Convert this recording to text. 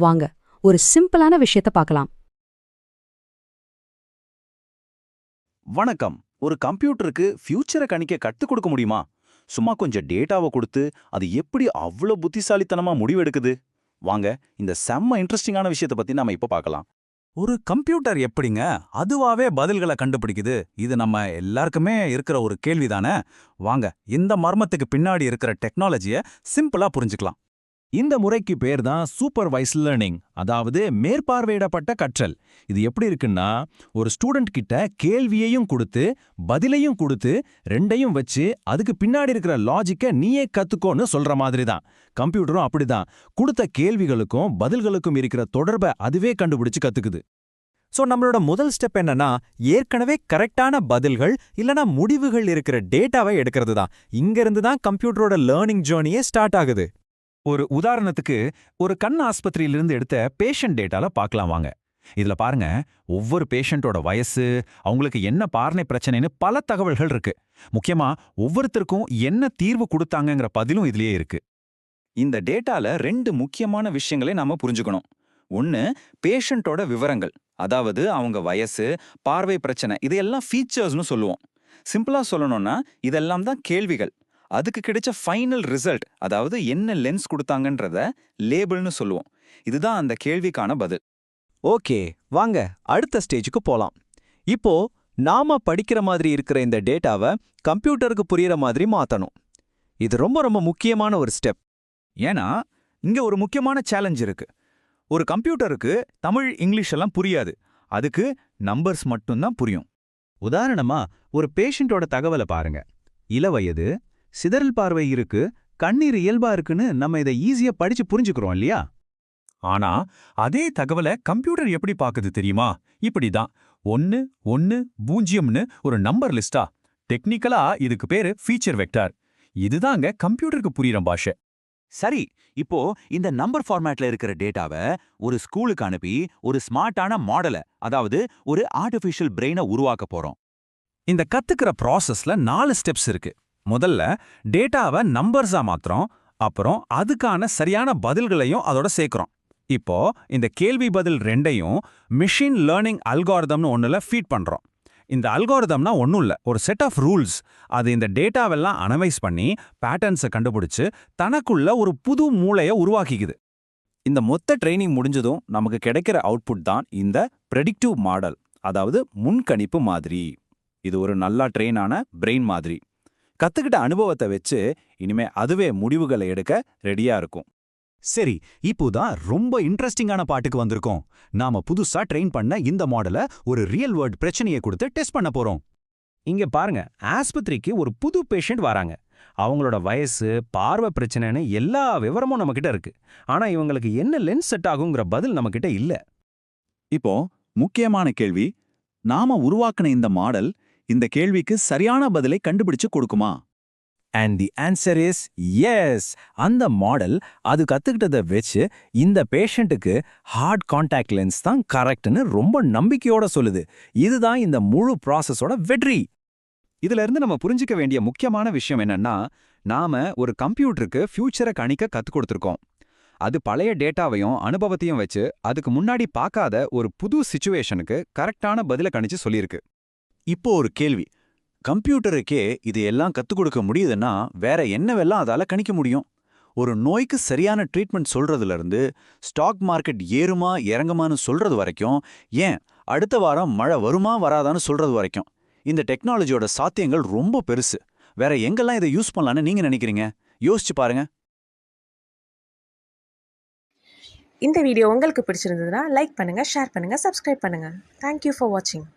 வாங்க ஒரு சிம்பிளான விஷயத்த பார்க்கலாம். வணக்கம். ஒரு கம்ப்யூட்டருக்கு ஃபியூச்சரை கணிக்க கத்துக் கொடுக்க முடியுமா? சும்மா கொஞ்சம் டேட்டாவை கொடுத்து அது எப்படி அவ்வளோ புத்திசாலித்தனமா முடிவெடுக்குது? வாங்க, இந்த செம்ம இன்ட்ரெஸ்டிங்கான விஷயத்தை பத்தி நாம இப்ப பார்க்கலாம். ஒரு கம்ப்யூட்டர் எப்படிங்க அதுவாவே பதில்களை கண்டுபிடிக்குது? இது நம்ம எல்லாருக்குமே இருக்கிற ஒரு கேள்விதானே. வாங்க, இந்த மர்மத்துக்கு பின்னாடி இருக்கிற டெக்னாலஜியை சிம்பிளா புரிஞ்சுக்கலாம். இந்த முறைக்கு பேர் தான் சூப்பர்வைஸ் லேர்னிங், அதாவது மேற்பார்வையிடப்பட்ட கற்றல். இது எப்படி இருக்குன்னா, ஒரு ஸ்டூடெண்ட் கிட்ட கேள்வியையும் கொடுத்து பதிலையும் கொடுத்து ரெண்டையும் வச்சு அதுக்கு பின்னாடி இருக்கிற லாஜிக்கை நீயே கத்துக்கோன்னு சொல்ற மாதிரி தான். கம்ப்யூட்டரும் அப்படிதான். கொடுத்த கேள்விகளுக்கும் பதில்களுக்கும் இருக்கிற தொடர்பை அதுவே கண்டுபிடிச்சு கத்துக்குது. ஸோ நம்மளோட முதல் ஸ்டெப் என்னன்னா, ஏற்கனவே கரெக்டான பதில்கள் இல்லனா முடிவுகள் இருக்கிற டேட்டாவை எடுக்கிறது தான். இங்கிருந்து தான் கம்ப்யூட்டரோட லேர்னிங் ஜேர்னியே ஸ்டார்ட் ஆகுது. ஒரு உதாரணத்துக்கு, ஒரு கண் ஆஸ்பத்திரியிலிருந்து எடுத்த பேஷண்ட் டேட்டால பார்க்கலாம் வாங்க. இதுல பாருங்க, ஒவ்வொரு பேஷண்டோட வயசு, அவங்களுக்கு என்ன பார்வை பிரச்சனைன்னு பல தகவல்கள் இருக்கு. முக்கியமா ஒவ்வொருத்தருக்கும் என்ன தீர்வு கொடுத்தாங்கங்கிற பதிலும் இதுலயே இருக்கு. இந்த டேட்டால ரெண்டு முக்கியமான விஷயங்களை நாம புரிஞ்சுக்கணும். ஒன்னு, பேஷண்டோட விவரங்கள், அதாவது அவங்க வயசு, பார்வை பிரச்சனை, இதையெல்லாம் ஃபீச்சர்ஸ்னு சொல்லுவோம். சிம்பிளா சொல்லணும்னா இதெல்லாம் தான் கேள்விகள். அதுக்கு கிடைச்ச ஃபைனல் ரிசல்ட், அதாவது என்ன லென்ஸ் கொடுத்தாங்கன்றத லேபிள்னு சொல்லுவோம். இதுதான் அந்த கேள்விக்கான பதில். ஓகே, வாங்க அடுத்த ஸ்டேஜுக்கு போலாம். இப்போ நாம படிக்கிற மாதிரி இருக்கிற இந்த டேட்டாவை கம்ப்யூட்டருக்கு புரியுற மாதிரி மாத்தணும். இது ரொம்ப ரொம்ப முக்கியமான ஒரு ஸ்டெப். ஏன்னா இங்க ஒரு முக்கியமான சேலஞ்ச் இருக்கு. ஒரு கம்ப்யூட்டருக்கு தமிழ், இங்கிலீஷ் எல்லாம் புரியாது. அதுக்கு நம்பர்ஸ் மட்டும்தான் புரியும். உதாரணமா, ஒரு பேஷண்டோட தகவலை பாருங்க. இளவயது, சிதறல் பார்வை இருக்கு, கண்ணீர் இயல்பா இருக்குன்னு நம்ம இதை ஈஸியா படிச்சு புரிஞ்சுக்கிறோம் இல்லையா? ஆனா அதே தகவலை கம்ப்யூட்டர் எப்படி பாக்குது தெரியுமா? இப்படிதான் 1 1 0ன்னு ஒரு நம்பர் லிஸ்டா. டெக்னிக்கலா இதுக்கு பேரு ஃபீச்சர் வெக்டார். இதுதாங்க கம்ப்யூட்டருக்கு புரியுற பாஷை. சரி, இப்போ இந்த நம்பர் ஃபார்மேட்ல இருக்கிற டேட்டாவை ஒரு ஸ்கூலுக்கு அனுப்பி ஒரு ஸ்மார்ட்டான மாடலை, அதாவது ஒரு ஆர்டிஃபிஷியல் பிரெயினை உருவாக்க போறோம். இந்த கத்துக்கிற ப்ராசஸ்ல 4 ஸ்டெப்ஸ் இருக்கு. முதல்ல டேட்டாவை நம்பர்ஸா மாத்துறோம். அப்புறம் அதுக்கான சரியான பதில்களையும் அதோட சேர்க்கிறோம். இப்போ இந்த கேள்வி பதில் ரெண்டையும் மிஷின் லேர்னிங் அல்காரிதம்னு ஒண்ணுல ஃபீட் பண்றோம். இந்த அல்காரிதம்னா ஒன்றும் இல்லை, ஒரு செட் ஆஃப் ரூல்ஸ். அது இந்த டேட்டாவெல்லாம் அனலைஸ் பண்ணி பேட்டர்ன்ஸை கண்டுபிடிச்சு தனக்குள்ள ஒரு புது மூளையை உருவாக்கிக்குது. இந்த மொத்த ட்ரைனிங் முடிஞ்சதும் நமக்கு கிடைக்கிற அவுட்புட் தான் இந்த ப்ரெடிக்டிவ் மாடல், அதாவது முன்கணிப்பு மாதிரி. இது ஒரு நல்லா ட்ரெயினான பிரெயின் மாதிரி. கத்துக்கிட்ட அனுபவத்தை வச்சு இனிமே அதுவே முடிவுகளை எடுக்க ரெடியா இருக்கும். சரி, இப்போதான் ரொம்ப இன்ட்ரெஸ்டிங்கான பாட்டுக்கு வந்திருக்கோம். நாம புதுசா ட்ரெயின் பண்ண இந்த மாடலை ஒரு ரியல் வேர்ல்ட் பிரச்சனையை கொடுத்து டெஸ்ட் பண்ண போறோம். இங்க பாருங்க, ஆஸ்பத்திரிக்கு ஒரு புது பேஷண்ட் வராங்க. அவங்களோட வயசு, பார்வை பிரச்சனைன்னு எல்லா விவரமும் நம்மகிட்ட இருக்கு. ஆனா இவங்களுக்கு என்ன லென்ஸ் செட் ஆகுங்கிற பதில் நம்மகிட்ட இல்ல. இப்போ முக்கியமான கேள்வி, நாம உருவாக்கின இந்த மாடல் இந்த கேள்விக்கு சரியான பதிலை கண்டுபிடிச்சு கொடுக்குமா? And the answer is yes. அந்த மாடல் அது கத்துக்கிட்டதை வச்சு இந்த பேஷண்ட்டுக்கு ஹார்ட் கான்டாக்ட் லென்ஸ் தான் கரெக்ட்னு ரொம்ப நம்பிக்கையோட சொல்லுது. இதுதான் இந்த முழு ப்ராசஸோட வெற்றி. இதுல இருந்து நம்ம புரிஞ்சிக்க வேண்டிய முக்கியமான விஷயம் என்னன்னா, நாம ஒரு கம்ப்யூட்டருக்கு ஃபியூச்சரை கணிக்க கத்துக் கொடுத்துருக்கோம். அது பழைய டேட்டாவையும் அனுபவத்தையும் வச்சு அதுக்கு முன்னாடி பார்க்காத ஒரு புது சிச்சுவேஷனுக்கு கரெக்டான பதிலை கணிச்சு சொல்லியிருக்கு. இப்போ ஒரு கேள்வி, கம்ப்யூட்டருக்கே இது எல்லாம் கத்துக் கொடுக்க முடியுதுன்னா வேற என்னவெல்லாம் அதால கணிக்க முடியும்? ஒரு நோய்க்கு சரியான ட்ரீட்மெண்ட் சொல்றதுல இருந்து ஸ்டாக் மார்க்கெட் ஏறுமா இறங்குமான்னு சொல்றது வரைக்கும், ஏன் அடுத்த வாரம் மழை வருமா வராதான்னு சொல்றது வரைக்கும், இந்த டெக்னாலஜியோட சாத்தியங்கள் ரொம்ப பெருசு. வேற எங்கெல்லாம் இதை யூஸ் பண்ணலான்னு நீங்க நினைக்கிறீங்க? யோசிச்சு பாருங்க. இந்த வீடியோ உங்களுக்கு பிடிச்சிருந்ததுன்னா லைக் பண்ணுங்க, ஷேர் பண்ணுங்க, சப்ஸ்கிரைப் பண்ணுங்க. தேங்க்யூ ஃபார் வாட்சிங்.